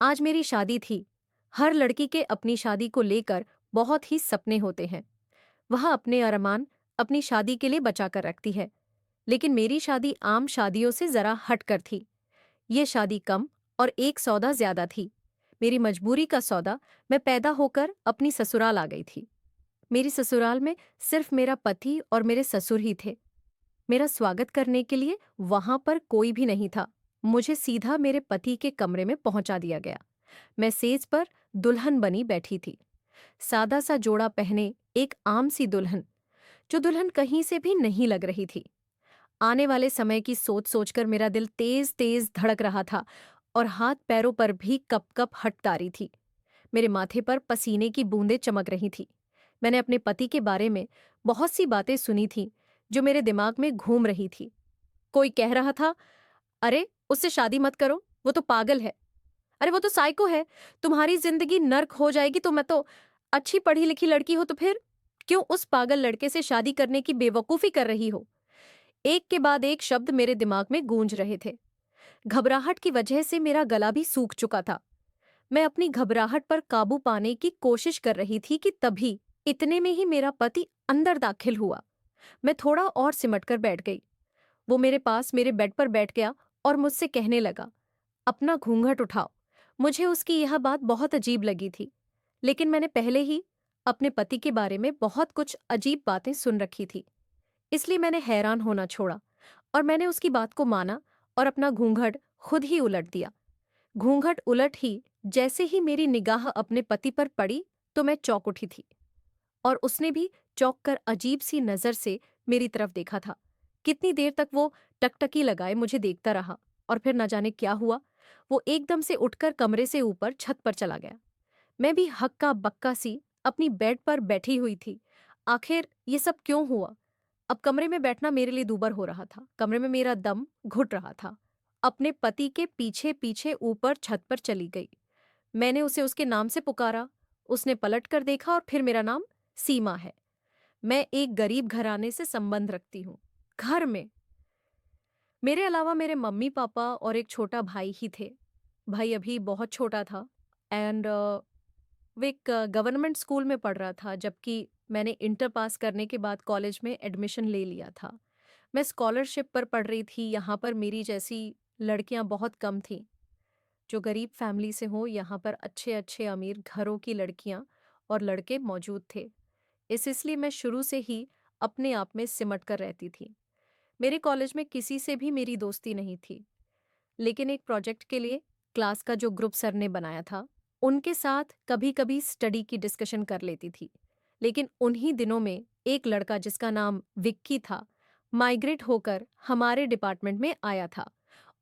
आज मेरी शादी थी। हर लड़की के अपनी शादी को लेकर बहुत ही सपने होते हैं। वह अपने अरमान अपनी शादी के लिए बचा कर रखती है। लेकिन मेरी शादी आम शादियों से जरा हटकर थी। ये शादी कम और एक सौदा ज्यादा थी। मेरी मजबूरी का सौदा, मैं पैदा होकर अपनी ससुराल आ गई थी। मेरी ससुराल में सिर्फ मेरा पति और मेरे ससुर ही थे। मेरा स्वागत करने के लिए वहां पर कोई भी नहीं था। मुझे सीधा मेरे पति के कमरे में पहुंचा दिया गया। मैं सेज पर दुल्हन बनी बैठी थी। सादा सा जोड़ा पहने एक आम सी दुल्हन, जो दुल्हन कहीं से भी नहीं लग रही थी। आने वाले समय की सोच सोचकर मेरा दिल तेज तेज धड़क रहा था और हाथ पैरों पर भी कप कप हटकारी थी। मेरे माथे पर पसीने की बूंदें चमक रही थी। मैंने अपने पति के बारे में बहुत सी बातें सुनी थी जो मेरे दिमाग में घूम रही थी। कोई कह रहा था, अरे उससे शादी मत करो, वो तो पागल है। अरे वो तो साइको है। तुम्हारी जिंदगी नर्क हो जाएगी। तो मैं तो अच्छी पढ़ी लिखी लड़की हो, तो फिर क्यों उस पागल लड़के से शादी करने की बेवकूफी कर रही हो? एक के बाद एक शब्द मेरे दिमाग में गूंज रहे थे। घबराहट की वजह से मेरा गला भी सूख चुका था। मैं अपनी घबराहट पर काबू पाने की कोशिश कर रही थी कि तभी इतने में ही मेरा पति अंदर दाखिल हुआ। मैं थोड़ा और सिमट कर बैठ गई। वो मेरे पास मेरे बेड पर बैठ गया और मुझसे कहने लगा, अपना घूंघट उठाओ। मुझे उसकी यह बात बहुत अजीब लगी थी, लेकिन मैंने पहले ही अपने पति के बारे में बहुत कुछ अजीब बातें सुन रखी थी। इसलिए मैंने हैरान होना छोड़ा और मैंने उसकी बात को माना और अपना घूंघट खुद ही उलट दिया। घूंघट उलट ही जैसे ही मेरी निगाह अपने पति पर पड़ी, तो मैं चौंक उठी थी और उसने भी चौंक कर अजीब सी नजर से मेरी तरफ देखा था। कितनी देर तक वो टकटकी लगाए मुझे देखता रहा और फिर न जाने क्या हुआ, वो एकदम से उठकर कमरे से ऊपर छत पर चला गया। मैं भी हक्का बक्का सी अपनी बेड पर बैठी हुई थी। आखिर ये सब क्यों हुआ? अब कमरे में बैठना मेरे लिए दूभर हो रहा था। कमरे में मेरा दम घुट रहा था। अपने पति के पीछे पीछे ऊपर छत पर चली गई। मैंने उसे उसके नाम से पुकारा। उसने पलट कर देखा और फिर मेरा नाम सीमा है। मैं एक गरीब घराने से संबंध रखती हूँ। घर में मेरे अलावा मेरे मम्मी पापा और एक छोटा भाई ही थे। भाई अभी बहुत छोटा था एंड वो एक गवर्नमेंट स्कूल में पढ़ रहा था, जबकि मैंने इंटर पास करने के बाद कॉलेज में एडमिशन ले लिया था। मैं स्कॉलरशिप पर पढ़ रही थी। यहाँ पर मेरी जैसी लड़कियां बहुत कम थीं। जो गरीब फैमिली से हो, यहाँ पर अच्छे अच्छे अमीर घरों की लड़कियां और लड़के मौजूद थे। इसलिए मैं शुरू से ही अपने आप में सिमट कर रहती थी। मेरे कॉलेज में किसी से भी मेरी दोस्ती नहीं थी, लेकिन एक प्रोजेक्ट के लिए क्लास का जो ग्रुप सर ने बनाया था, उनके साथ कभी कभी स्टडी की डिस्कशन कर लेती थी। लेकिन उन्हीं दिनों में एक लड़का जिसका नाम विक्की था, माइग्रेट होकर हमारे डिपार्टमेंट में आया था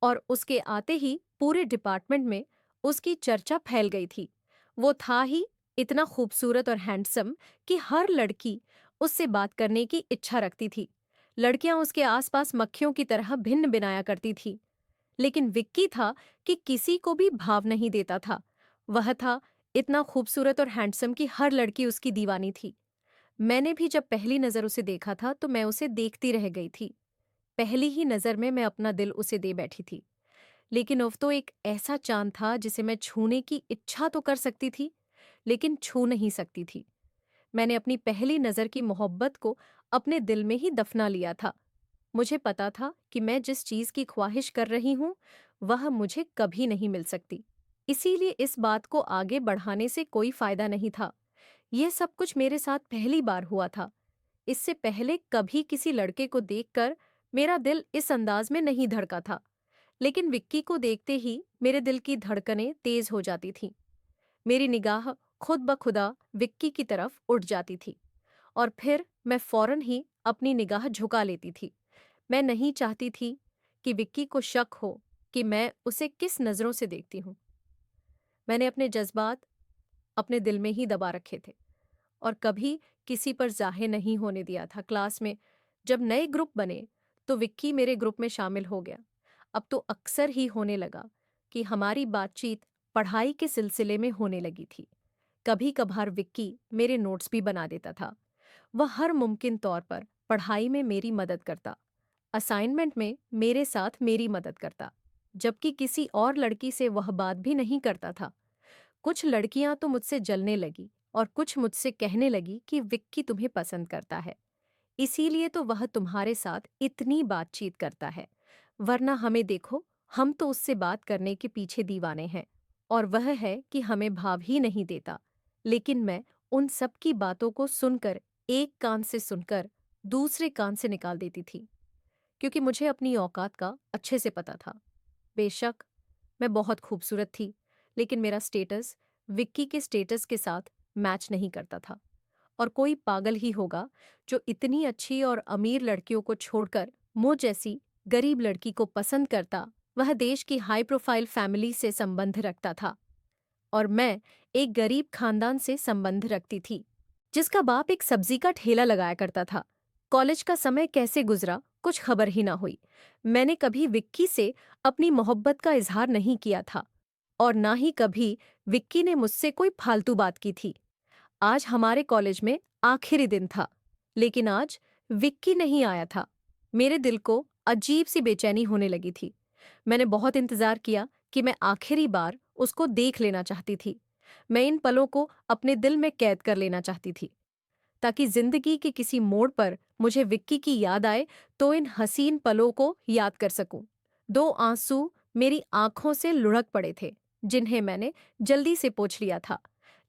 और उसके आते ही पूरे डिपार्टमेंट में उसकी चर्चा फैल गई थी। वो था ही इतना खूबसूरत और हैंडसम कि हर लड़की उससे बात करने की इच्छा रखती थी। लड़कियां उसके आसपास मक्खियों की तरह भिन्न बिनाया करती थी। लेकिन विक्की था कि किसी को भी भाव नहीं देता था। वह था इतना खूबसूरत और हैंडसम कि हर लड़की उसकी दीवानी थी। मैंने भी जब पहली नजर उसे देखा था तो मैं उसे देखती रह गई थी। पहली ही नजर में मैं अपना दिल उसे दे बैठी थी। लेकिन उफ, तो एक ऐसा चांद था जिसे मैं छूने की इच्छा तो कर सकती थी, लेकिन छू नहीं सकती थी। मैंने अपनी पहली नजर की मोहब्बत को अपने दिल में ही दफना लिया था। मुझे पता था कि मैं जिस चीज की ख्वाहिश कर रही हूं, वह मुझे कभी नहीं मिल सकती। इसीलिए इस बात को आगे बढ़ाने से कोई फायदा नहीं था। यह सब कुछ मेरे साथ पहली बार हुआ था। इससे पहले कभी किसी लड़के को देखकर मेरा दिल इस अंदाज में नहीं धड़का था। लेकिन विक्की को देखते ही मेरे दिल की धड़कनें तेज हो जाती थीं। मेरी निगाह खुद ब खुदा विक्की की तरफ उठ जाती थी और फिर मैं फौरन ही अपनी निगाह झुका लेती थी। मैं नहीं चाहती थी कि विक्की को शक हो कि मैं उसे किस नजरों से देखती हूँ। मैंने अपने जज्बात अपने दिल में ही दबा रखे थे और कभी किसी पर जाहिर नहीं होने दिया था। क्लास में जब नए ग्रुप बने तो विक्की मेरे ग्रुप में शामिल हो गया। अब तो अक्सर ही होने लगा कि हमारी बातचीत पढ़ाई के सिलसिले में होने लगी थी। कभी कभार विक्की मेरे नोट्स भी बना देता था। वह हर मुमकिन तौर पर पढ़ाई में मेरी मदद करता, असाइनमेंट में मेरे साथ मेरी मदद करता। जबकि किसी और लड़की से वह बात भी नहीं करता था। कुछ लड़कियां तो मुझसे जलने लगी और कुछ मुझसे कहने लगी कि विक्की तुम्हें पसंद करता है, इसीलिए तो वह तुम्हारे साथ इतनी बातचीत करता है। वरना हमें देखो, हम तो उससे बात करने के पीछे दीवाने हैं। और वह है कि हमें भाव ही नहीं देता। लेकिन मैं उन सब की बातों को सुनकर, एक कान से सुनकर दूसरे कान से निकाल देती थी, क्योंकि मुझे अपनी औकात का अच्छे से पता था। बेशक मैं बहुत खूबसूरत थी, लेकिन मेरा स्टेटस विक्की के स्टेटस के साथ मैच नहीं करता था। और कोई पागल ही होगा जो इतनी अच्छी और अमीर लड़कियों को छोड़कर मुझ जैसी गरीब लड़की को पसंद करता। वह देश की हाई प्रोफाइल फैमिली से संबंध रखता था और मैं एक गरीब खानदान से संबंध रखती थी, जिसका बाप एक सब्जी का ठेला लगाया करता था। कॉलेज का समय कैसे गुजरा कुछ खबर ही ना हुई। मैंने कभी विक्की से अपनी मोहब्बत का इजहार नहीं किया था और ना ही कभी विक्की ने मुझसे कोई फालतू बात की थी। आज हमारे कॉलेज में आखिरी दिन था, लेकिन आज विक्की नहीं आया था। मेरे दिल को अजीब सी बेचैनी होने लगी थी। मैंने बहुत इंतजार किया कि मैं आखिरी बार उसको देख लेना चाहती थी। मैं इन पलों को अपने दिल में कैद कर लेना चाहती थी, ताकि जिंदगी के किसी मोड़ पर मुझे विक्की की याद आए तो इन हसीन पलों को याद कर सकूं। दो आंसू मेरी आंखों से लुढ़क पड़े थे, जिन्हें मैंने जल्दी से पोंछ लिया था।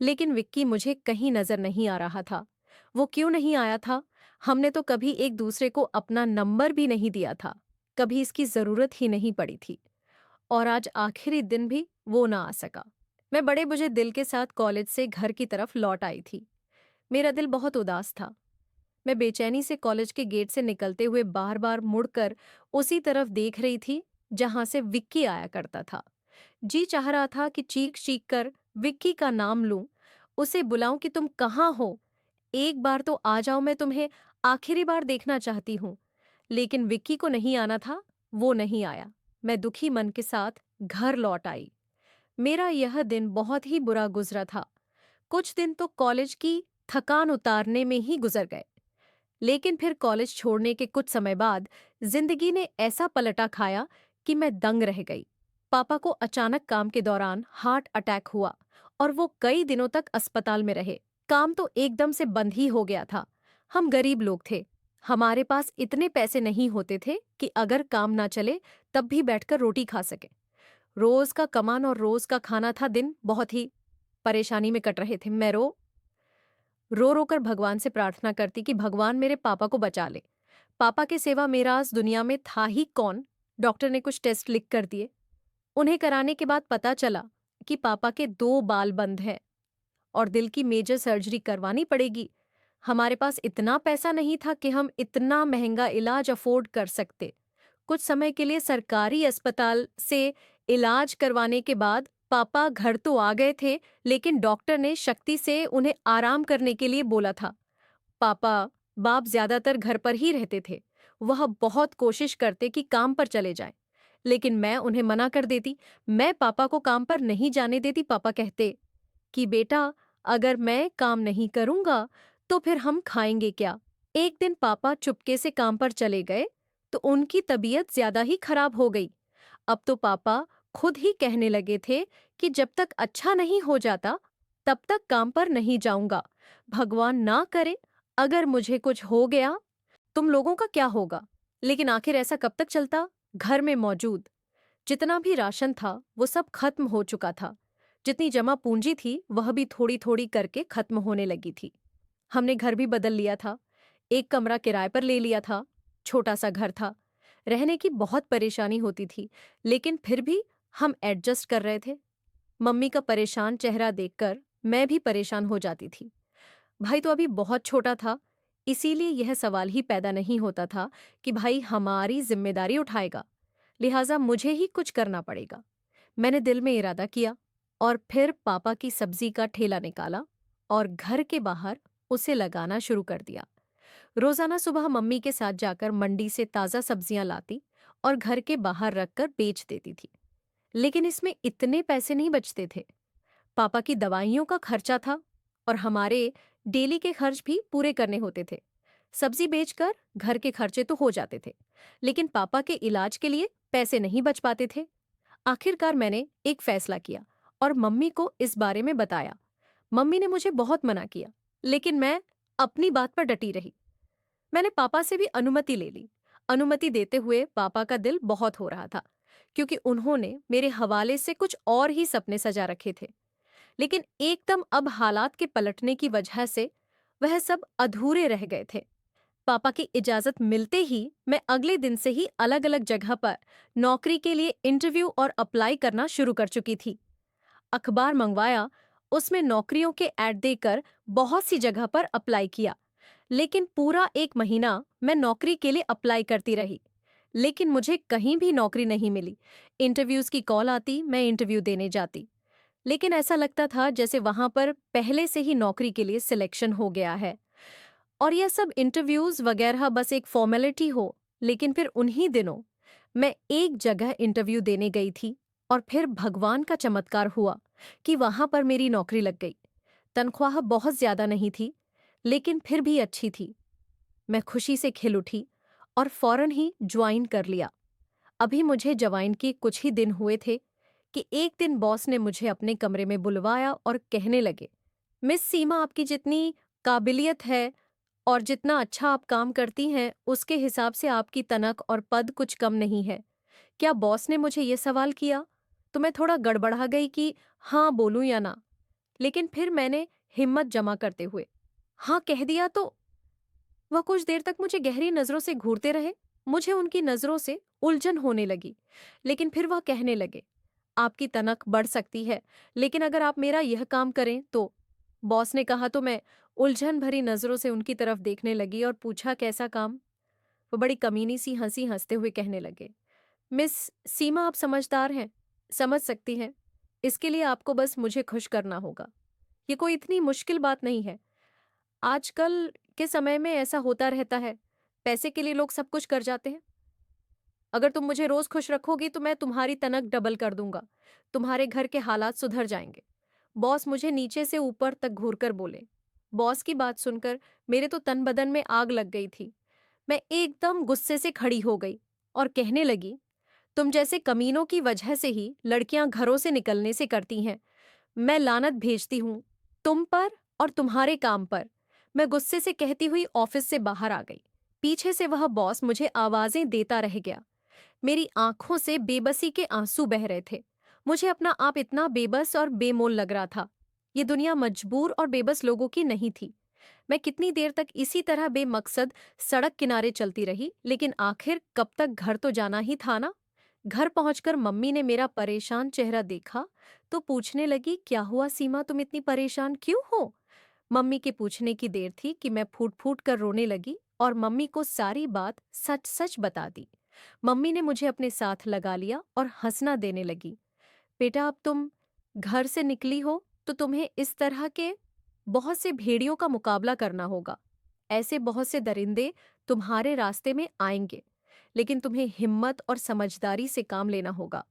लेकिन विक्की मुझे कहीं नजर नहीं आ रहा था। वो क्यों नहीं आया था? हमने तो कभी एक दूसरे को अपना नंबर भी नहीं दिया था, कभी इसकी जरूरत ही नहीं पड़ी थी। और आज आखिरी दिन भी वो ना आ सका। मैं बड़े बुझे दिल के साथ कॉलेज से घर की तरफ लौट आई थी। मेरा दिल बहुत उदास था। मैं बेचैनी से कॉलेज के गेट से निकलते हुए बार बार मुड़कर उसी तरफ देख रही थी जहां से विक्की आया करता था। जी चाह रहा था कि चीख चीख कर विक्की का नाम लूं, उसे बुलाऊं कि तुम कहाँ हो, एक बार तो आ जाओ, मैं तुम्हें आखिरी बार देखना चाहती हूँ। लेकिन विक्की को नहीं आना था, वो नहीं आया। मैं दुखी मन के साथ घर लौट आई। मेरा यह दिन बहुत ही बुरा गुजरा था। कुछ दिन तो कॉलेज की थकान उतारने में ही गुजर गए। लेकिन फिर कॉलेज छोड़ने के कुछ समय बाद जिंदगी ने ऐसा पलटा खाया कि मैं दंग रह गई। पापा को अचानक काम के दौरान हार्ट अटैक हुआ और वो कई दिनों तक अस्पताल में रहे। काम तो एकदम से बंद ही हो गया था। हम गरीब लोग थे। हमारे पास इतने पैसे नहीं होते थे कि अगर काम ना चले तब भी बैठकर रोटी खा सके। रोज का कमान और रोज का खाना था। दिन बहुत ही परेशानी में कट रहे थे। मैं रो रो कर भगवान से प्रार्थना करती कि भगवान मेरे पापा को बचा ले। पापा के सिवा मेरा इस दुनिया में था ही कौन? डॉक्टर ने कुछ टेस्ट लिख कर दिए। उन्हें कराने के बाद पता चला कि पापा के 2 बाल बंद हैं और दिल की मेजर सर्जरी करवानी पड़ेगी। हमारे पास इतना पैसा नहीं था कि हम इतना महंगा इलाज अफोर्ड कर सकते। कुछ समय के लिए सरकारी अस्पताल से इलाज करवाने के बाद पापा घर तो आ गए थे, लेकिन डॉक्टर ने शक्ति से उन्हें आराम करने के लिए बोला था। पापा बाप ज्यादातर घर पर ही रहते थे। वह बहुत कोशिश करते कि काम पर चले जाएं, लेकिन मैं उन्हें मना कर देती। मैं पापा को काम पर नहीं जाने देती। पापा कहते कि बेटा, अगर मैं काम नहीं करूंगा तो फिर हम खाएंगे क्या? एक दिन पापा चुपके से काम पर चले गए तो उनकी तबीयत ज्यादा ही खराब हो गई। अब तो पापा खुद ही कहने लगे थे कि जब तक अच्छा नहीं हो जाता तब तक काम पर नहीं जाऊंगा। भगवान ना करे, अगर मुझे कुछ हो गया तुम लोगों का क्या होगा? लेकिन आखिर ऐसा कब तक चलता? घर में मौजूद जितना भी राशन था वो सब खत्म हो चुका था। जितनी जमा पूंजी थी वह भी थोड़ी थोड़ी करके खत्म होने लगी थी। हमने घर भी बदल लिया था। एक कमरा किराए पर ले लिया था। छोटा सा घर था। रहने की बहुत परेशानी होती थी, लेकिन फिर भी हम एडजस्ट कर रहे थे। मम्मी का परेशान चेहरा देखकर मैं भी परेशान हो जाती थी। भाई तो अभी बहुत छोटा था, इसीलिए यह सवाल ही पैदा नहीं होता था कि भाई हमारी जिम्मेदारी उठाएगा, लिहाजा मुझे ही कुछ करना पड़ेगा। मैंने दिल में इरादा किया और फिर पापा की सब्जी का ठेला निकाला और घर के बाहर उसे लगाना शुरू कर दिया। रोजाना सुबह मम्मी के साथ जाकर मंडी से ताजा सब्जियां लाती और घर के बाहर रखकर बेच देती थी। लेकिन इसमें इतने पैसे नहीं बचते थे। पापा की दवाइयों का खर्चा था और हमारे डेली के खर्च भी पूरे करने होते थे। सब्जी बेचकर घर के खर्चे तो हो जाते थे, लेकिन पापा के इलाज के लिए पैसे नहीं बच पाते थे। आखिरकार मैंने एक फैसला किया और मम्मी को इस बारे में बताया। मम्मी ने मुझे बहुत मना किया, लेकिन मैं अपनी बात पर डटी रही। मैंने पापा से भी अनुमति ले ली। अनुमति देते हुए पापा का दिल बहुत हो रहा था, क्योंकि उन्होंने मेरे हवाले से कुछ और ही सपने सजा रखे थे। लेकिन एकदम अब हालात के पलटने की वजह से वह सब अधूरे रह गए थे। पापा की इजाजत मिलते ही मैं अगले दिन से ही अलग अलग जगह पर नौकरी के लिए इंटरव्यू और अप्लाई करना शुरू कर चुकी थी। अखबार मंगवाया, उसमें नौकरियों के ऐड देकर बहुत सी जगह पर अप्लाई किया। लेकिन पूरा 1 महीना मैं नौकरी के लिए अप्लाई करती रही, लेकिन मुझे कहीं भी नौकरी नहीं मिली। इंटरव्यूज की कॉल आती, मैं इंटरव्यू देने जाती, लेकिन ऐसा लगता था जैसे वहां पर पहले से ही नौकरी के लिए सिलेक्शन हो गया है और यह सब इंटरव्यूज वगैरह बस एक फॉर्मेलिटी हो। लेकिन फिर उन्हीं दिनों मैं एक जगह इंटरव्यू देने गई थी और फिर भगवान का चमत्कार हुआ कि वहां पर मेरी नौकरी लग गई। तनख्वाह बहुत ज्यादा नहीं थी, लेकिन फिर भी अच्छी थी। मैं खुशी से खिल उठी और फौरन ही ज्वाइन कर लिया। अभी मुझे ज्वाइन के कुछ ही दिन हुए थे कि एक दिन बॉस ने मुझे अपने कमरे में बुलवाया और कहने लगे, मिस सीमा, आपकी जितनी काबिलियत है और जितना अच्छा आप काम करती हैं, उसके हिसाब से आपकी तनख और पद कुछ कम नहीं है। क्या बॉस ने मुझे ये सवाल किया तो मैं थोड़ा गड़बड़ा गई कि हाँ बोलूं या ना। लेकिन फिर मैंने हिम्मत जमा करते हुए हाँ कह दिया। तो वह कुछ देर तक मुझे गहरी नजरों से घूरते रहे। मुझे उनकी नजरों से उलझन होने लगी। लेकिन फिर वह कहने लगे, आपकी तनख बढ़ सकती है, लेकिन अगर आप मेरा यह काम करें तो। बॉस ने कहा तो मैं उलझन भरी नजरों से उनकी तरफ देखने लगी और पूछा, कैसा काम? वो बड़ी कमीनी सी हंसी हंसते हुए कहने लगे, मिस सीमा, आप समझदार हैं, समझ सकती हैं। इसके लिए आपको बस मुझे खुश करना होगा। ये कोई इतनी मुश्किल बात नहीं है। आजकल के समय में ऐसा होता रहता है, पैसे के लिए लोग सब कुछ कर जाते हैं। अगर तुम मुझे रोज खुश रखोगी तो मैं तुम्हारी तनख डबल कर दूंगा। तुम्हारे घर के हालात सुधर जाएंगे। बॉस मुझे नीचे से ऊपर तक घूरकर बोले। बॉस की बात सुनकर मेरे तो तन बदन में आग लग गई थी। मैं एकदम गुस्से से खड़ी हो गई और कहने लगी, तुम जैसे कमीनों की वजह से ही लड़कियां घरों से निकलने से करती हैं। मैं लानत भेजती हूँ तुम पर और तुम्हारे काम पर। मैं गुस्से से कहती हुई ऑफिस से बाहर आ गई। पीछे से वह बॉस मुझे आवाजें देता रह गया। मेरी आंखों से बेबसी के आंसू बह रहे थे। मुझे अपना आप इतना बेबस और बेमोल लग रहा था। ये दुनिया मजबूर और बेबस लोगों की नहीं थी। मैं कितनी देर तक इसी तरह बेमकसद सड़क किनारे चलती रही, लेकिन आखिर कब तक घर तो जाना ही था ना। घर पहुंचकर मम्मी ने मेरा परेशान चेहरा देखा तो पूछने लगी, क्या हुआ सीमा, तुम इतनी परेशान क्यों हो? मम्मी के पूछने की देर थी कि मैं फूट फूट कर रोने लगी और मम्मी को सारी बात सच सच बता दी। मम्मी ने मुझे अपने साथ लगा लिया और हंसना देने लगी। बेटा, अब तुम घर से निकली हो तो तुम्हें इस तरह के बहुत से भेड़ियों का मुकाबला करना होगा। ऐसे बहुत से दरिंदे तुम्हारे रास्ते में आएंगे, लेकिन तुम्हें हिम्मत और समझदारी से काम लेना होगा।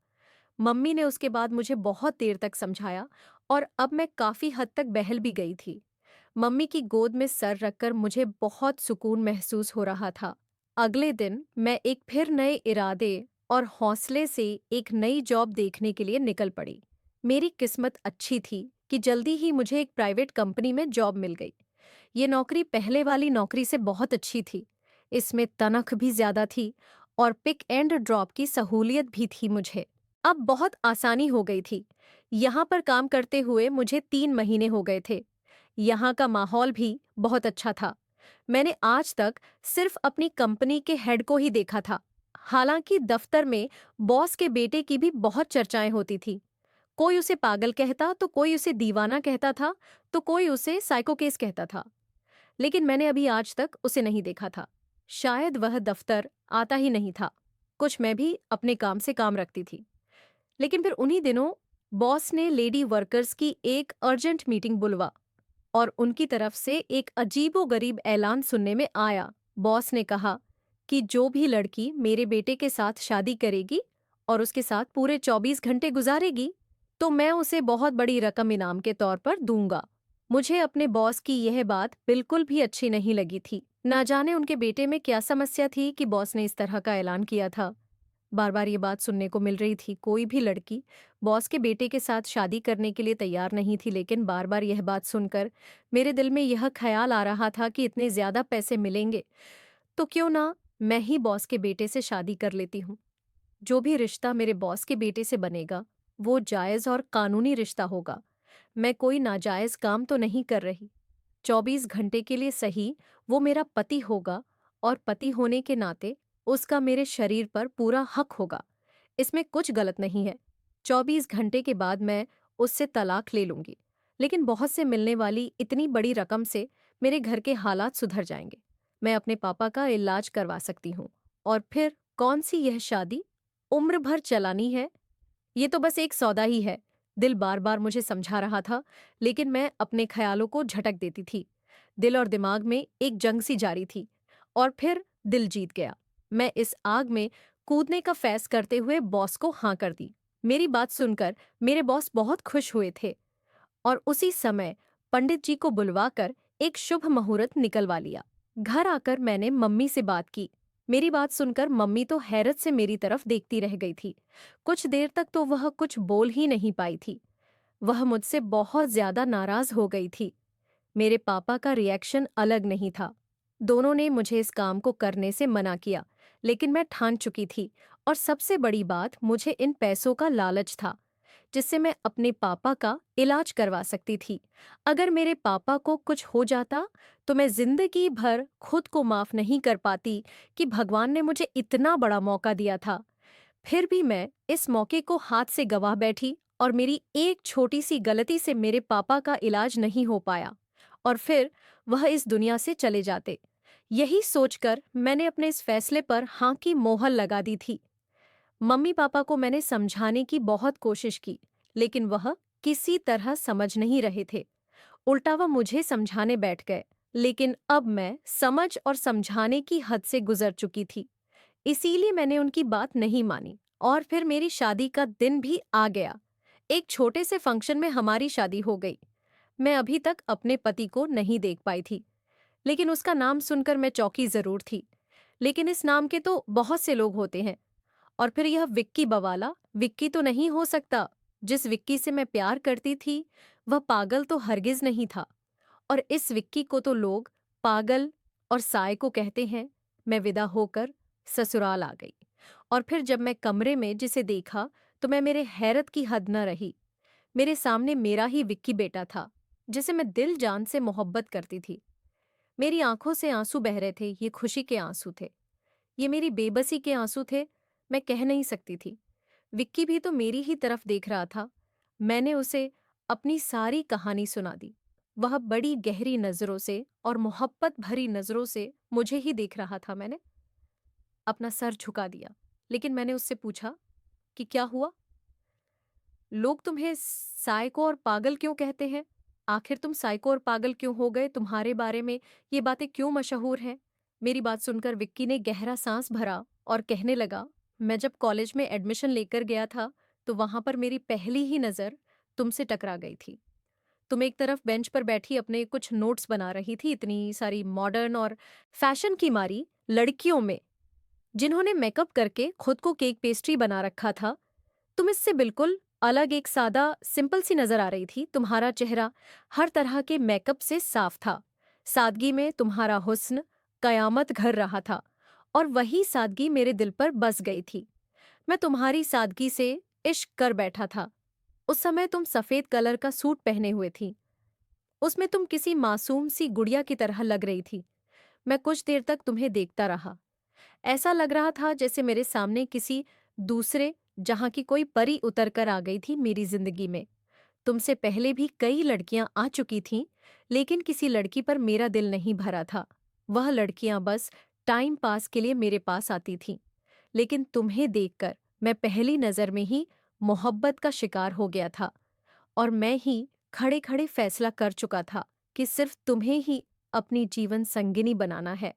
मम्मी ने उसके बाद मुझे बहुत देर तक समझाया और अब मैं काफी हद तक बहल भी गई थी। मम्मी की गोद में सर रखकर मुझे बहुत सुकून महसूस हो रहा था। अगले दिन मैं एक फिर नए इरादे और हौसले से एक नई जॉब देखने के लिए निकल पड़ी। मेरी किस्मत अच्छी थी कि जल्दी ही मुझे एक प्राइवेट कंपनी में जॉब मिल गई। ये नौकरी पहले वाली नौकरी से बहुत अच्छी थी। इसमें तनख् भी ज्यादा थी और पिक एंड ड्रॉप की सहूलियत भी थी मुझे। अब बहुत आसानी हो गई थी। यहाँ पर काम करते हुए मुझे 3 महीने हो गए थे। यहाँ का माहौल भी बहुत अच्छा था। मैंने आज तक सिर्फ अपनी कंपनी के हेड को ही देखा था। हालांकि दफ्तर में बॉस के बेटे की भी बहुत चर्चाएं होती थी। कोई उसे पागल कहता तो कोई उसे दीवाना कहता था, तो कोई उसे साइको केस कहता था। लेकिन मैंने अभी आज तक उसे नहीं देखा था। शायद वह दफ्तर आता ही नहीं था। कुछ मैं भी अपने काम से काम रखती थी। लेकिन फिर उन्हीं दिनों बॉस ने लेडी वर्कर्स की एक अर्जेंट मीटिंग बुलवा और उनकी तरफ से एक अजीबोगरीब ऐलान सुनने में आया। बॉस ने कहा कि जो भी लड़की मेरे बेटे के साथ शादी करेगी और उसके साथ पूरे 24 घंटे गुजारेगी तो मैं उसे बहुत बड़ी रकम इनाम के तौर पर दूंगा। मुझे अपने बॉस की यह बात बिल्कुल भी अच्छी नहीं लगी थी। ना जाने उनके बेटे में क्या समस्या थी कि बॉस ने इस तरह का ऐलान किया था। बार बार ये बात सुनने को मिल रही थी। कोई भी लड़की बॉस के बेटे के साथ शादी करने के लिए तैयार नहीं थी, लेकिन बार बार यह बात सुनकर मेरे दिल में यह ख्याल आ रहा था कि इतने ज्यादा पैसे मिलेंगे तो क्यों ना मैं ही बॉस के बेटे से शादी कर लेती हूँ। जो भी रिश्ता मेरे बॉस के बेटे से बनेगा वो जायज और कानूनी रिश्ता होगा। मैं कोई नाजायज काम तो नहीं कर रही। 24 घंटे के लिए सही वो मेरा पति होगा, और पति होने के नाते उसका मेरे शरीर पर पूरा हक होगा। इसमें कुछ गलत नहीं है। 24 घंटे के बाद मैं उससे तलाक ले लूंगी, लेकिन बहुत से मिलने वाली इतनी बड़ी रकम से मेरे घर के हालात सुधर जाएंगे। मैं अपने पापा का इलाज करवा सकती हूँ। और फिर कौन सी यह शादी उम्र भर चलानी है? ये तो बस एक सौदा ही है। दिल बार बार मुझे समझा रहा था, लेकिन मैं अपने ख्यालों को झटक देती थी। दिल और दिमाग में एक जंग सी जारी थी, और फिर दिल जीत गया। मैं इस आग में कूदने का फैस करते हुए बॉस को हाँ कर दी। मेरी बात सुनकर मेरे बॉस बहुत खुश हुए थे, और उसी समय पंडित जी को बुलवाकर एक शुभ मुहूर्त निकलवा लिया। घर आकर मैंने मम्मी से बात की। मेरी बात सुनकर मम्मी तो हैरत से मेरी तरफ देखती रह गई थी। कुछ देर तक तो वह कुछ बोल ही नहीं पाई थी। वह मुझसे बहुत ज्यादा नाराज हो गई थी। मेरे पापा का रिएक्शन अलग नहीं था। दोनों ने मुझे इस काम को करने से मना किया, लेकिन मैं ठान चुकी थी, और सबसे बड़ी बात मुझे इन पैसों का लालच था जिससे मैं अपने पापा का इलाज करवा सकती थी। अगर मेरे पापा को कुछ हो जाता तो मैं जिंदगी भर खुद को माफ नहीं कर पाती कि भगवान ने मुझे इतना बड़ा मौका दिया था। फिर भी मैं इस मौके को हाथ से गंवा बैठी, और मेरी एक छोटी सी गलती से मेरे पापा का इलाज नहीं हो पाया, और फिर वह इस दुनिया से चले जाते। यही सोचकर मैंने अपने इस फैसले पर हाँ की मोहर लगा दी थी। मम्मी पापा को मैंने समझाने की बहुत कोशिश की, लेकिन वह किसी तरह समझ नहीं रहे थे। उल्टा वह मुझे समझाने बैठ गए, लेकिन अब मैं समझ और समझाने की हद से गुजर चुकी थी। इसीलिए मैंने उनकी बात नहीं मानी, और फिर मेरी शादी का दिन भी आ गया। एक छोटे से फंक्शन में हमारी शादी हो गई। मैं अभी तक अपने पति को नहीं देख पाई थी, लेकिन उसका नाम सुनकर मैं चौंकी जरूर थी। लेकिन इस नाम के तो बहुत से लोग होते हैं। और फिर यह विक्की बवाला विक्की तो नहीं हो सकता। जिस विक्की से मैं प्यार करती थी वह पागल तो हरगिज नहीं था, और इस विक्की को तो लोग पागल और साय को कहते हैं। मैं विदा होकर ससुराल आ गई, और फिर जब मैं कमरे में जिसे देखा तो मैं मेरे हैरत की हद न रही। मेरे सामने मेरा ही विक्की बेटा था, जिसे मैं दिल जान से मोहब्बत करती थी। मेरी आंखों से आंसू बह रहे थे। ये खुशी के आंसू थे, ये मेरी बेबसी के आंसू थे। मैं कह नहीं सकती थी। विक्की भी तो मेरी ही तरफ देख रहा था। मैंने उसे अपनी सारी कहानी सुना दी। वह बड़ी गहरी नजरों से और मोहब्बत भरी नजरों से मुझे ही देख रहा था। मैंने अपना सर झुका दिया, लेकिन मैंने उससे पूछा कि क्या हुआ? लोग तुम्हें साइको और पागल क्यों कहते हैं? आखिर तुम साइको और पागल क्यों हो गए? तुम्हारे बारे में ये बातें क्यों मशहूर हैं? मेरी बात सुनकर विक्की ने गहरा सांस भरा और कहने लगा, मैं जब कॉलेज में एडमिशन लेकर गया था तो वहां पर मेरी पहली ही नजर तुमसे टकरा गई थी। तुम एक तरफ बेंच पर बैठी अपने कुछ नोट्स बना रही थी, इतनी सारी मॉडर्न और फैशन की मारी लड़कियों में जिन्होंने मेकअप करके खुद को केक पेस्ट्री बना रखा था, तुम इससे बिल्कुल अलग, एक सादा सिंपल सी नजर आ रही थी। तुम्हारा चेहरा हर तरह के मेकअप से साफ था। सादगी में तुम्हारा हुस्न कयामत घर रहा था, और वही सादगी मेरे दिल पर बस गई थी। मैं तुम्हारी सादगी से इश्क कर बैठा था। उस समय तुम सफेद कलर का सूट पहने हुए थी। उसमें तुम किसी मासूम सी गुड़िया की तरह लग रही थी। मैं कुछ देर तक तुम्हें देखता रहा। ऐसा लग रहा था जैसे मेरे सामने किसी दूसरे जहां की कोई परी उतर कर आ गई थी मेरी जिंदगी में। तुमसे पहले भी कई लड़कियां आ चुकी थीं, लेकिन किसी लड़की पर मेरा दिल नहीं भरा था। वह लड़कियां बस टाइम पास के लिए मेरे पास आती थीं, लेकिन तुम्हें देखकर मैं पहली नजर में ही मोहब्बत का शिकार हो गया था, और मैं ही खड़े खड़े फैसला कर चुका था कि सिर्फ तुम्हें ही अपनी जीवन संगिनी बनाना है।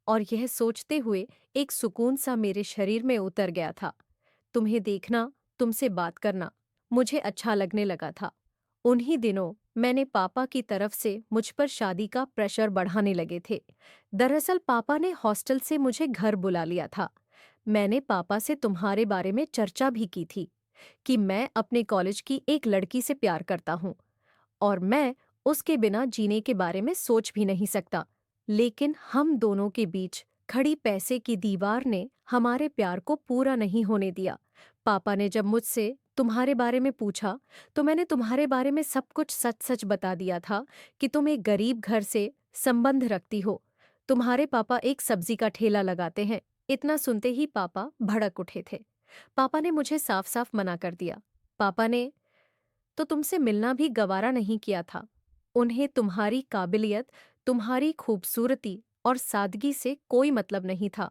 और यह सोचते हुए एक सुकून सा मेरे शरीर में उतर गया था। तुम्हें देखना, तुमसे बात करना मुझे अच्छा लगने लगा था। उन्हीं दिनों मैंने पापा की तरफ से मुझ पर शादी का प्रेशर बढ़ाने लगे थे। दरअसल पापा ने हॉस्टल से मुझे घर बुला लिया था। मैंने पापा से तुम्हारे बारे में चर्चा भी की थी कि मैं अपने कॉलेज की एक लड़की से प्यार करता हूँ और मैं उसके बिना जीने के बारे में सोच भी नहीं सकता। लेकिन हम दोनों के बीच खड़ी पैसे की दीवार ने हमारे प्यार को पूरा नहीं होने दिया। पापा ने जब मुझसे तुम्हारे बारे में पूछा तो मैंने तुम्हारे बारे में सब कुछ सच सच बता दिया था कि तुम एक गरीब घर से संबंध रखती हो। तुम्हारे पापा एक सब्जी का ठेला लगाते हैं। इतना सुनते ही पापा भड़क उठे थे। पापा ने मुझे साफ साफ मना कर दिया। पापा ने तो तुमसे मिलना भी गवारा नहीं किया था। उन्हें तुम्हारी काबिलियत, तुम्हारी खूबसूरती और सादगी से कोई मतलब नहीं था।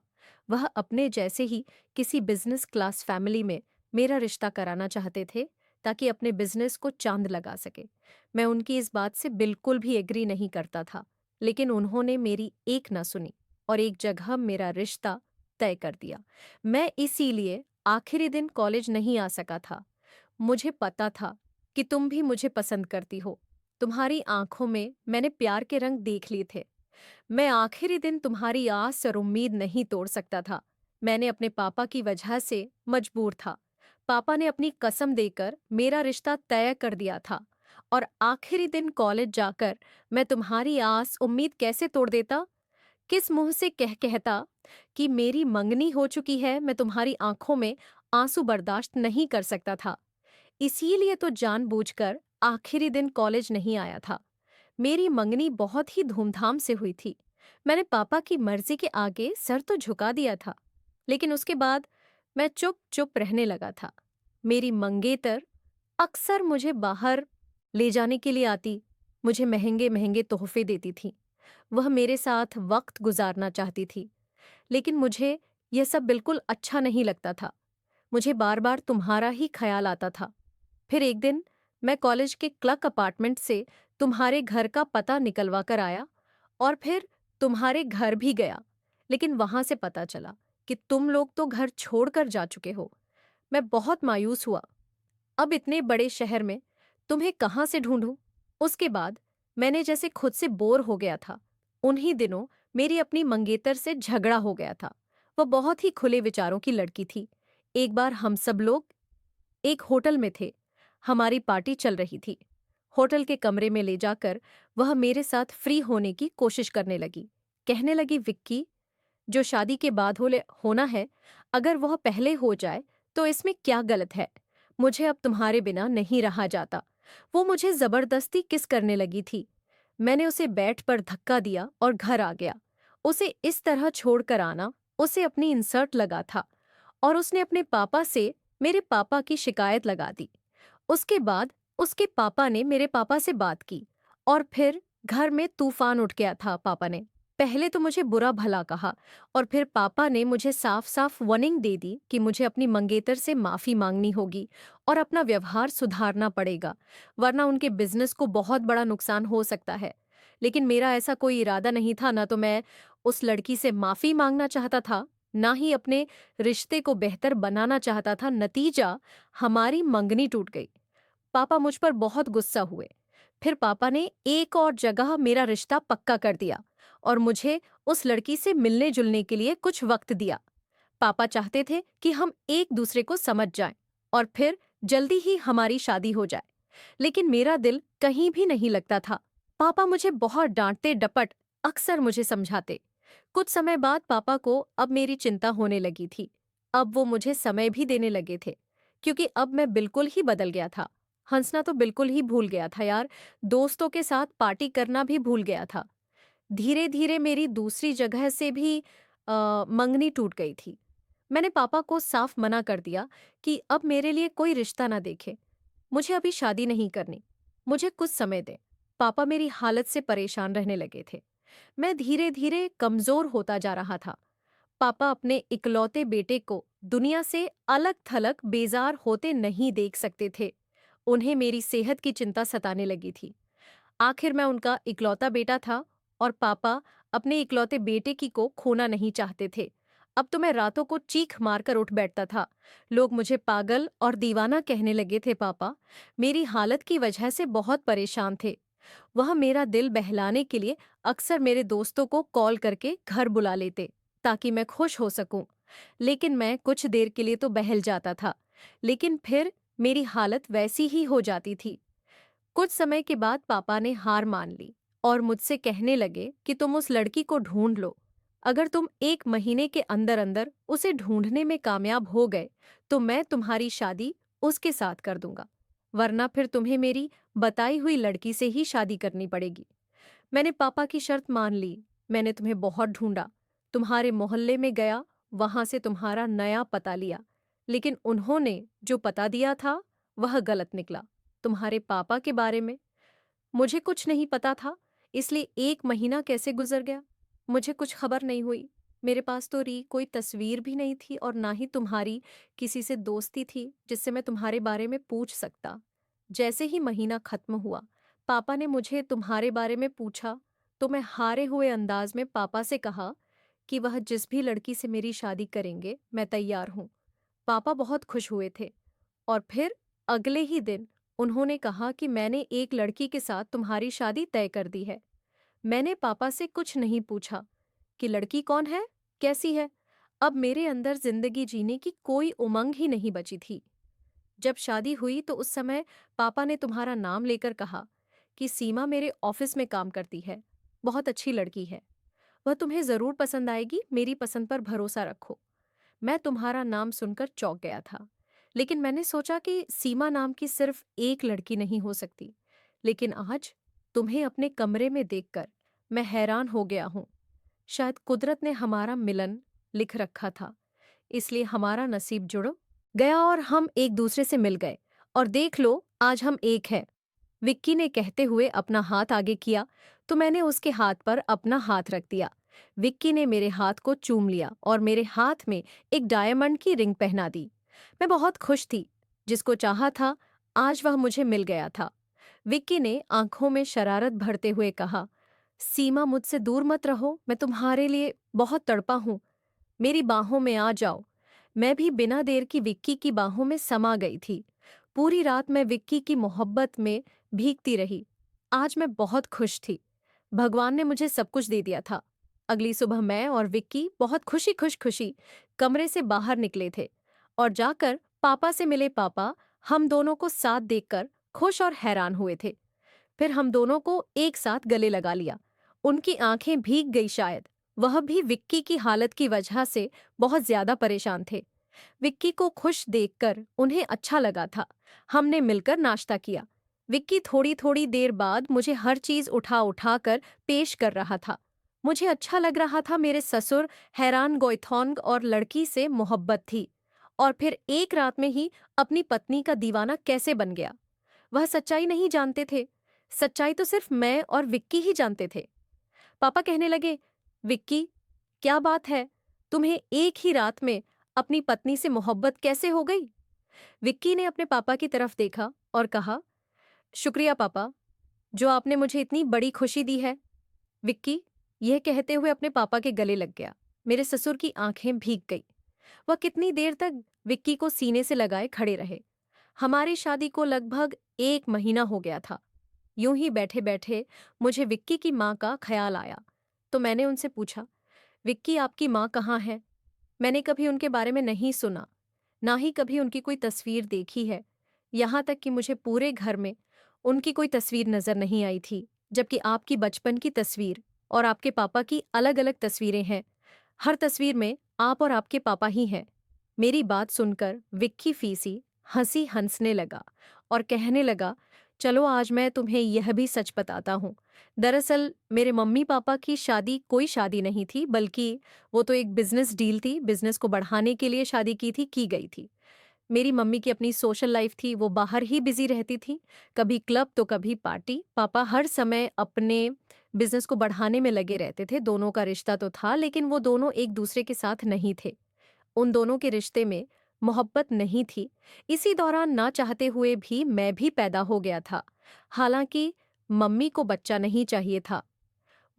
वह अपने जैसे ही किसी बिजनेस क्लास फैमिली में मेरा रिश्ता कराना चाहते थे ताकि अपने बिजनेस को चांद लगा सके। मैं उनकी इस बात से बिल्कुल भी एग्री नहीं करता था, लेकिन उन्होंने मेरी एक ना सुनी और एक जगह मेरा रिश्ता तय कर दिया। मैं इसीलिए आखिरी दिन कॉलेज नहीं आ सका था। मुझे पता था कि तुम भी मुझे पसंद करती हो। तुम्हारी आंखों में मैंने प्यार के रंग देख लिए थे। मैं आखिरी दिन तुम्हारी आस और उम्मीद नहीं तोड़ सकता था। मैंने अपने पापा की वजह से मजबूर था। पापा ने अपनी कसम देकर मेरा रिश्ता तय कर दिया था और आखिरी दिन कॉलेज जाकर मैं तुम्हारी आस उम्मीद कैसे तोड़ देता? किस मुंह से कहता कि मेरी मंगनी हो चुकी है। मैं तुम्हारी आंखों में आंसू बर्दाश्त नहीं कर सकता था। इसीलिए तो जानबूझकर आखिरी दिन कॉलेज नहीं आया था। मेरी मंगनी बहुत ही धूमधाम से हुई थी। मैंने पापा की मर्जी के आगे सर तो झुका दिया था, लेकिन उसके बाद मैं चुप चुप रहने लगा था। मेरी मंगेतर अक्सर मुझे बाहर ले जाने के लिए आती, मुझे महंगे महंगे तोहफे देती थी। वह मेरे साथ वक्त गुजारना चाहती थी, लेकिन मुझे यह सब बिल्कुल अच्छा नहीं लगता था। मुझे बार बार तुम्हारा ही ख्याल आता था। फिर एक दिन मैं कॉलेज के क्लर्क अपार्टमेंट से तुम्हारे घर का पता निकलवा कर आया और फिर तुम्हारे घर भी गया, लेकिन वहां से पता चला कि तुम लोग तो घर छोड़कर जा चुके हो। मैं बहुत मायूस हुआ। अब इतने बड़े शहर में तुम्हें कहाँ से ढूंढूं? उसके बाद मैंने जैसे खुद से बोर हो गया था। उन्हीं दिनों मेरी अपनी मंगेतर से झगड़ा हो गया था। वह बहुत ही खुले विचारों की लड़की थी। एक बार हम सब लोग एक होटल में थे। हमारी पार्टी चल रही थी। होटल के कमरे में ले जाकर वह मेरे साथ फ्री होने की कोशिश करने लगी। कहने लगी, विक्की, जो शादी के बाद होना है, अगर वह पहले हो जाए तो इसमें क्या गलत है? मुझे अब तुम्हारे बिना नहीं रहा जाता। वो मुझे जबरदस्ती किस करने लगी थी। मैंने उसे बेड पर धक्का दिया और घर आ गया। उसे इस तरह छोड़कर आना उसे अपनी इंसर्ट लगा था और उसने अपने पापा से मेरे पापा की शिकायत लगा दी। उसके बाद उसके पापा ने मेरे पापा से बात की और फिर घर में तूफान उठ गया था। पापा ने पहले तो मुझे बुरा भला कहा और फिर पापा ने मुझे साफ साफ वार्निंग दे दी कि मुझे अपनी मंगेतर से माफी मांगनी होगी और अपना व्यवहार सुधारना पड़ेगा, वरना उनके बिजनेस को बहुत बड़ा नुकसान हो सकता है। लेकिन मेरा ऐसा कोई इरादा नहीं था। ना तो मैं उस लड़की से माफी मांगना चाहता था, ना ही अपने रिश्ते को बेहतर बनाना चाहता था। नतीजा, हमारी मंगनी टूट गई। पापा मुझ पर बहुत गुस्सा हुए। फिर पापा ने एक और जगह मेरा रिश्ता पक्का कर दिया और मुझे उस लड़की से मिलने जुलने के लिए कुछ वक्त दिया। पापा चाहते थे कि हम एक दूसरे को समझ जाएं और फिर जल्दी ही हमारी शादी हो जाए, लेकिन मेरा दिल कहीं भी नहीं लगता था। पापा मुझे बहुत डांटते डपट अक्सर मुझे समझाते। कुछ समय बाद पापा को अब मेरी चिंता होने लगी थी। अब वो मुझे समय भी देने लगे थे, क्योंकि अब मैं बिल्कुल ही बदल गया था। हंसना तो बिल्कुल ही भूल गया था यार। दोस्तों के साथ पार्टी करना भी भूल गया था। धीरे धीरे मेरी दूसरी जगह से भी मंगनी टूट गई थी। मैंने पापा को साफ मना कर दिया कि अब मेरे लिए कोई रिश्ता ना देखे। मुझे अभी शादी नहीं करनी। मुझे कुछ समय दे। पापा मेरी हालत से परेशान रहने लगे थे। मैं धीरे धीरे कमजोर होता जा रहा था। पापा अपने इकलौते बेटे को दुनिया से अलग थलग बेजार होते नहीं देख सकते थे। उन्हें मेरी सेहत की चिंता सताने लगी थी। आखिर मैं उनका इकलौता बेटा था और पापा अपने इकलौते बेटे की को खोना नहीं चाहते थे। अब तो मैं रातों को चीख मारकर उठ बैठता था। लोग मुझे पागल और दीवाना कहने लगे थे। पापा मेरी हालत की वजह से बहुत परेशान थे। वह मेरा दिल बहलाने के लिए अक्सर मेरे दोस्तों को कॉल करके घर बुला लेते ताकि मैं खुश हो सकूं। लेकिन मैं कुछ देर के लिए तो बहल जाता था, लेकिन फिर मेरी हालत वैसी ही हो जाती थी। कुछ समय के बाद पापा ने हार मान ली और मुझसे कहने लगे कि तुम उस लड़की को ढूंढ लो। अगर तुम 1 महीने के अंदर अंदर उसे ढूंढने में कामयाब हो गए तो मैं तुम्हारी शादी उसके साथ कर दूंगा, वरना फिर तुम्हें मेरी बताई हुई लड़की से ही शादी करनी पड़ेगी। मैंने पापा की शर्त मान ली। मैंने तुम्हें बहुत ढूंढा, तुम्हारे मोहल्ले में गया, वहां से तुम्हारा नया पता लिया, लेकिन उन्होंने जो पता दिया था वह गलत निकला। तुम्हारे पापा के बारे में मुझे कुछ नहीं पता था, इसलिए 1 महीना कैसे गुजर गया मुझे कुछ खबर नहीं हुई। मेरे पास तो री कोई तस्वीर भी नहीं थी और ना ही तुम्हारी किसी से दोस्ती थी जिससे मैं तुम्हारे बारे में पूछ सकता। जैसे ही महीना खत्म हुआ, पापा ने मुझे तुम्हारे बारे में पूछा तो मैं हारे हुए अंदाज में पापा से कहा कि वह जिस भी लड़की से मेरी शादी करेंगे मैं तैयार हूँ। पापा बहुत खुश हुए थे और फिर अगले ही दिन उन्होंने कहा कि मैंने एक लड़की के साथ तुम्हारी शादी तय कर दी है। मैंने पापा से कुछ नहीं पूछा कि लड़की कौन है, कैसी है। अब मेरे अंदर जिंदगी जीने की कोई उमंग ही नहीं बची थी। जब शादी हुई तो उस समय पापा ने तुम्हारा नाम लेकर कहा कि सीमा मेरे ऑफिस में काम करती है, बहुत अच्छी लड़की है, वह तुम्हें जरूर पसंद आएगी, मेरी पसंद पर भरोसा रखो। मैं तुम्हारा नाम सुनकर चौंक गया था, लेकिन मैंने सोचा कि सीमा नाम की सिर्फ एक लड़की नहीं हो सकती। लेकिन आज तुम्हें अपने कमरे में देखकर मैं हैरान हो गया हूँ। शायद कुदरत ने हमारा मिलन लिख रखा था, इसलिए हमारा नसीब जुड़ गया और हम एक दूसरे से मिल गए। और देख लो, आज हम एक हैं। विक्की ने कहते हुए अपना हाथ आगे किया तो मैंने उसके हाथ पर अपना हाथ रख दिया। विक्की ने मेरे हाथ को चूम लिया और मेरे हाथ में एक डायमंड की रिंग पहना दी। मैं बहुत खुश थी। जिसको चाहा था आज वह मुझे मिल गया था। विक्की ने आंखों में शरारत भरते हुए कहा, सीमा मुझसे दूर मत रहो, मैं तुम्हारे लिए बहुत तड़पा हूं, मेरी बाहों में आ जाओ। मैं भी बिना देर की विक्की की बाहों में समा गई थी। पूरी रात मैं विक्की की मोहब्बत में भीगती रही। आज मैं बहुत खुश थी। भगवान ने मुझे सब कुछ दे दिया था। अगली सुबह मैं और विक्की बहुत खुशी कमरे से बाहर निकले थे और जाकर पापा से मिले। पापा हम दोनों को साथ देखकर खुश और हैरान हुए थे। फिर हम दोनों को एक साथ गले लगा लिया। उनकी आंखें भीग गई, शायद वह भी विक्की की हालत की वजह से बहुत ज्यादा परेशान थे। विक्की को खुश देखकर उन्हें अच्छा लगा था। हमने मिलकर नाश्ता किया। विक्की थोड़ी थोड़ी देर बाद मुझे हर चीज उठा उठा कर पेश कर रहा था। मुझे अच्छा लग रहा था। मेरे ससुर हैरान गोइथोंग और लड़की से मोहब्बत थी और फिर एक रात में ही अपनी पत्नी का दीवाना कैसे बन गया। वह सच्चाई नहीं जानते थे। सच्चाई तो सिर्फ मैं और विक्की ही जानते थे। पापा कहने लगे, विक्की क्या बात है, तुम्हें एक ही रात में अपनी पत्नी से मोहब्बत कैसे हो गई? विक्की ने अपने पापा की तरफ देखा और कहा, शुक्रिया पापा, जो आपने मुझे इतनी बड़ी खुशी दी है। विक्की यह कहते हुए अपने पापा के गले लग गया। मेरे ससुर की आंखें भीग गई। वह कितनी देर तक विक्की को सीने से लगाए खड़े रहे। हमारी शादी को लगभग 1 महीना हो गया था। यूं ही बैठे बैठे मुझे विक्की की माँ का ख्याल आया तो मैंने उनसे पूछा, विक्की आपकी माँ कहाँ है? मैंने कभी उनके बारे में नहीं सुना, ना ही कभी उनकी कोई तस्वीर देखी है। यहाँ तक कि मुझे पूरे घर में उनकी कोई तस्वीर नजर नहीं आई थी, जबकि आपकी बचपन की तस्वीर और आपके पापा की अलग अलग तस्वीरें हैं। हर तस्वीर में आप और आपके पापा ही हैं। मेरी बात सुनकर विक्की फीसी हंसी हंसने लगा और कहने लगा, चलो आज मैं तुम्हें यह भी सच बताता हूँ। दरअसल मेरे मम्मी पापा की शादी कोई शादी नहीं थी, बल्कि वो तो एक बिजनेस डील थी। बिजनेस को बढ़ाने के लिए शादी की गई थी। मेरी मम्मी की अपनी सोशल लाइफ थी, वो बाहर ही बिजी रहती थी, कभी क्लब तो कभी पार्टी। पापा हर समय अपने बिजनेस को बढ़ाने में लगे रहते थे। दोनों का रिश्ता तो था, लेकिन वो दोनों एक दूसरे के साथ नहीं थे। उन दोनों के रिश्ते में मोहब्बत नहीं थी। इसी दौरान ना चाहते हुए भी मैं भी पैदा हो गया था। हालांकि मम्मी को बच्चा नहीं चाहिए था।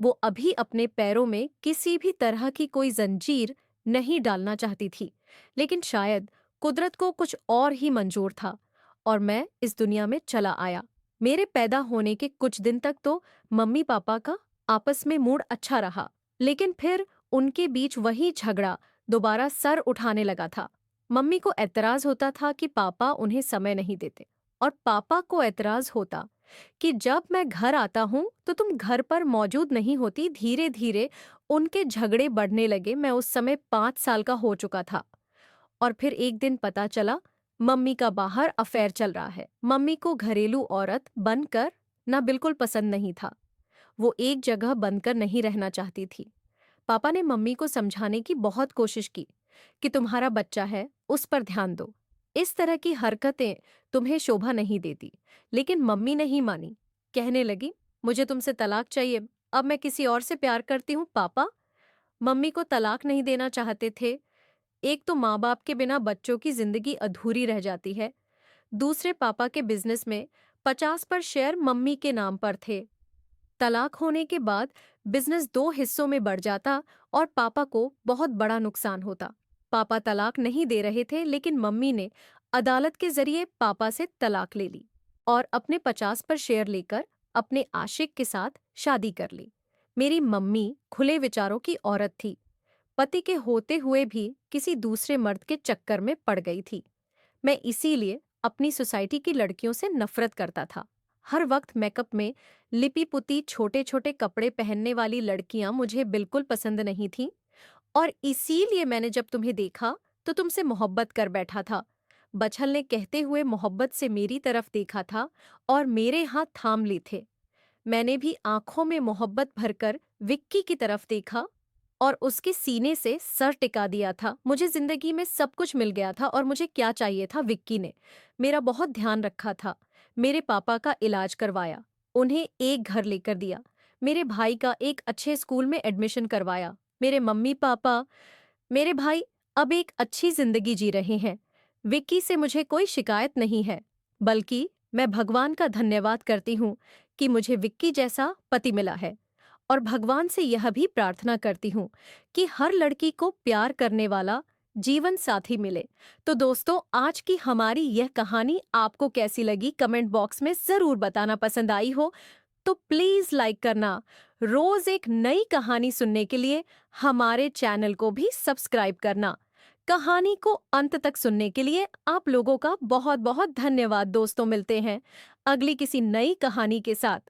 वो अभी अपने पैरों में किसी भी तरह की कोई जंजीर नहीं डालना चाहती थी, लेकिन शायद कुदरत को कुछ और ही मंजूर था और मैं इस दुनिया में चला आया। मेरे पैदा होने के कुछ दिन तक तो मम्मी पापा का आपस में मूड अच्छा रहा, लेकिन फिर उनके बीच वही झगड़ा दोबारा सर उठाने लगा था। मम्मी को एतराज होता था कि पापा उन्हें समय नहीं देते, और पापा को एतराज होता कि जब मैं घर आता हूँ तो तुम घर पर मौजूद नहीं होती। धीरे धीरे उनके झगड़े बढ़ने लगे। मैं उस समय 5 साल का हो चुका था। और फिर एक दिन पता चला मम्मी का बाहर अफेयर चल रहा है। मम्मी को घरेलू औरत बनकर ना बिल्कुल पसंद नहीं था। वो एक जगह बनकर नहीं रहना चाहती थी। पापा ने मम्मी को समझाने की बहुत कोशिश की कि तुम्हारा बच्चा है, उस पर ध्यान दो। इस तरह की हरकतें तुम्हें शोभा नहीं देती। लेकिन मम्मी नहीं मानी। कहने लगी, मुझे तुमसे तलाक चाहिए, अब मैं किसी और से प्यार करती हूँ। पापा मम्मी को तलाक नहीं देना चाहते थे। एक तो माँ बाप के बिना बच्चों की जिंदगी अधूरी रह जाती है। दूसरे, पापा के बिजनेस में 50 पर शेयर मम्मी के नाम पर थे। तलाक होने के बाद बिजनेस 2 हिस्सों में बढ़ जाता और पापा को बहुत बड़ा नुकसान होता। पापा तलाक नहीं दे रहे थे, लेकिन मम्मी ने अदालत के जरिए पापा से तलाक ले ली और अपने 50 पर शेयर लेकर अपने आशिक के साथ शादी कर ली। मेरी मम्मी खुले विचारों की औरत थी। पति के होते हुए भी किसी दूसरे मर्द के चक्कर में पड़ गई थी। मैं इसीलिए अपनी सोसाइटी की लड़कियों से नफरत करता था। हर वक्त मेकअप में लिपि पुती, छोटे छोटे कपड़े पहनने वाली लड़कियां मुझे बिल्कुल पसंद नहीं थीं। और इसीलिए मैंने जब तुम्हें देखा तो तुमसे मोहब्बत कर बैठा था। बछल ने कहते हुए मोहब्बत से मेरी तरफ देखा था और मेरे हाथ थाम ली थे। मैंने भी आंखों में मोहब्बत भरकर विक्की की तरफ देखा और उसके सीने से सर टिका दिया था। मुझे जिंदगी में सब कुछ मिल गया था और मुझे क्या चाहिए था। विक्की ने मेरा बहुत ध्यान रखा था। मेरे पापा का इलाज करवाया, उन्हें एक घर लेकर दिया, मेरे भाई का एक अच्छे स्कूल में एडमिशन करवाया। मेरे मम्मी पापा, मेरे भाई अब एक अच्छी जिंदगी जी रहे हैं। विक्की से मुझे कोई शिकायत नहीं है, बल्कि मैं भगवान का धन्यवाद करती हूँ कि मुझे विक्की जैसा पति मिला है। और भगवान से यह भी प्रार्थना करती हूँ कि हर लड़की को प्यार करने वाला जीवन साथी मिले। तो दोस्तों, आज की हमारी यह कहानी आपको कैसी लगी कमेंट बॉक्स में जरूर बताना। पसंद आई हो तो प्लीज लाइक करना। रोज एक नई कहानी सुनने के लिए हमारे चैनल को भी सब्सक्राइब करना। कहानी को अंत तक सुनने के लिए आप लोगों का बहुत बहुत धन्यवाद। दोस्तों, मिलते हैं अगली किसी नई कहानी के साथ।